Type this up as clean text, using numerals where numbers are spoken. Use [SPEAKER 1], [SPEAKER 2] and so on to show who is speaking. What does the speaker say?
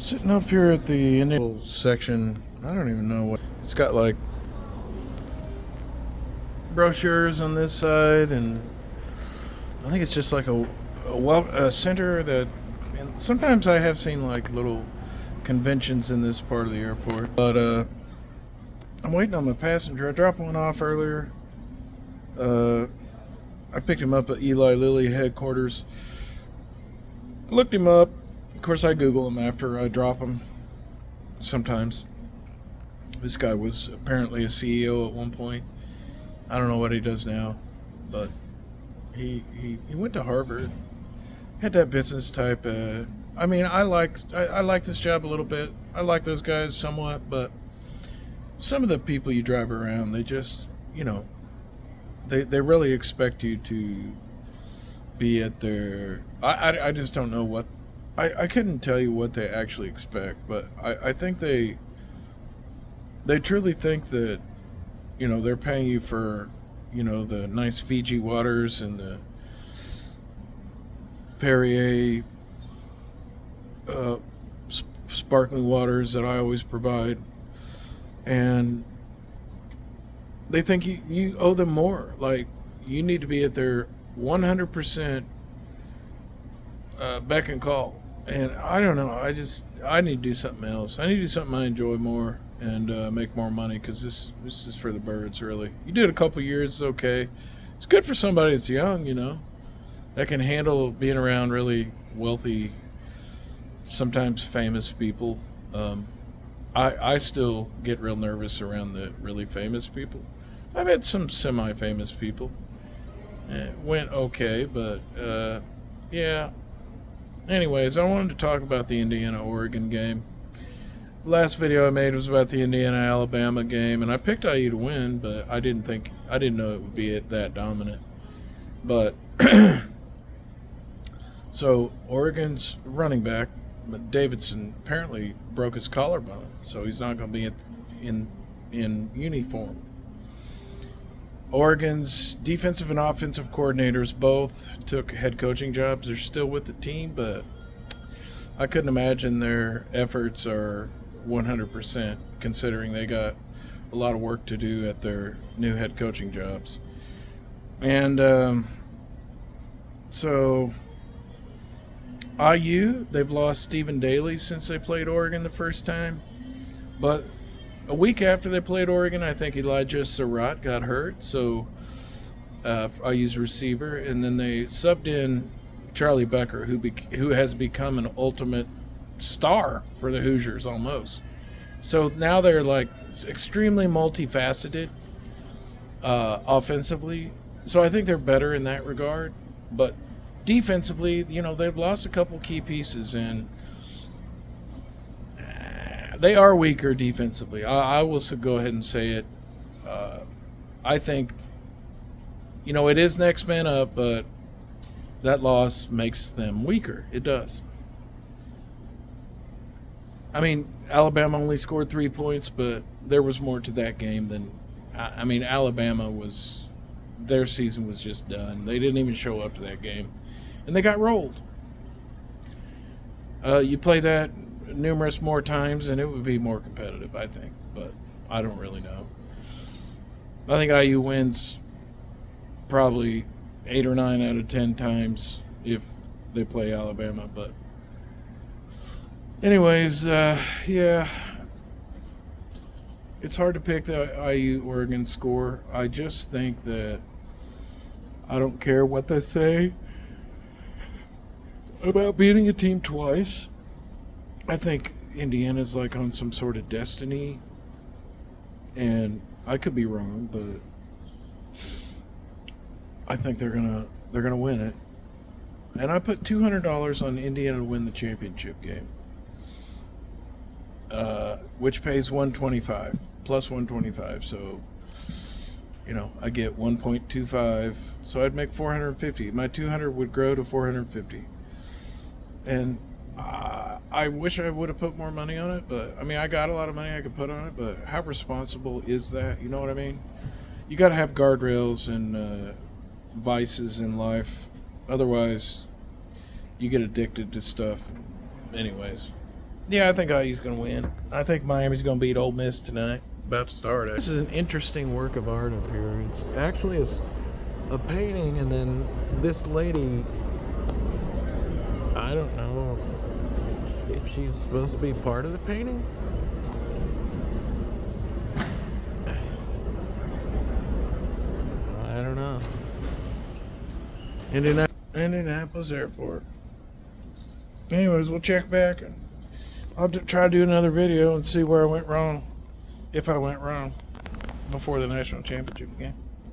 [SPEAKER 1] Sitting up here at the Indian section, I don't even know what it's got. Like brochures on this side, and I think it's just like a center that. And sometimes I have seen like little conventions in this part of the airport, but I'm waiting on my passenger. I dropped one off earlier. I picked him up at Eli Lilly headquarters. Looked him up. Of course, I Google him after I drop him. Sometimes. This guy was apparently a CEO at one point. I don't know what he does now, but he went to Harvard. Had that business type. I mean, I like this job a little bit. I like those guys somewhat, but some of the people you drive around, they just, they really expect you to be at their. I just don't know what. I couldn't tell you what they actually expect, but I think they truly think that, they're paying you for, the nice Fiji waters and the Perrier sparkling waters that I always provide. And they think you owe them more. Like, you need to be at their 100% beck and call. And I don't know. I need to do something else. I need to do something I enjoy more and make more money, because this is for the birds, really. You do it a couple years, it's okay. It's good for somebody that's young, that can handle being around really wealthy, sometimes famous people. I still get real nervous around the really famous people. I've had some semi-famous people. It went okay, but yeah. Anyways, I wanted to talk about the Indiana-Oregon game. The last video I made was about the Indiana-Alabama game, and I picked IU to win, but I didn't know it would be that dominant. But so Oregon's running back, but Davidson apparently broke his collarbone, so he's not going to be in uniform. Oregon's defensive and offensive coordinators both took head coaching jobs. They're still with the team, but I couldn't imagine their efforts are 100%, considering they got a lot of work to do at their new head coaching jobs. And so IU, they've lost Stephen Daly since they played Oregon the first time. But a week after they played Oregon, I think Elijah Surratt got hurt, so IU's receiver, and then they subbed in Charlie Becker, who has become an ultimate star for the Hoosiers almost. So now they're like extremely multifaceted offensively. So I think they're better in that regard. But defensively, they've lost a couple key pieces, and they are weaker defensively. I will go ahead and say it. I think, it is next man up, but that loss makes them weaker. It does. I mean, Alabama only scored 3 points, but there was more to that game than. Alabama their season was just done. They didn't even show up to that game, and they got rolled. You play that numerous more times, and it would be more competitive, I think, but I don't really know. I think IU wins probably 8 or 9 out of 10 times if they play Alabama, but anyways, yeah, it's hard to pick the IU-Oregon score. I just think that I don't care what they say about beating a team twice. I think Indiana's like on some sort of destiny, and I could be wrong, but I think they're gonna win it. And I put $200 on Indiana to win the championship game, which pays 125 plus 125. So, I get 1.25. So I'd make 450. My 200 would grow to 450, and I wish I would have put more money on it, but I got a lot of money I could put on it, but how responsible is that? You know what I mean? You got to have guardrails and vices in life. Otherwise, you get addicted to stuff. Anyways, Yeah, I think IU's going to win. I think Miami's going to beat Ole Miss tonight. About to start. This is an interesting work of art up here. It's actually a painting, and then this lady, I don't know if she's supposed to be part of the painting. I don't know. Indianapolis Airport. Anyways, we'll check back. I'll try to do another video and see where I went wrong, if I went wrong, before the national championship game.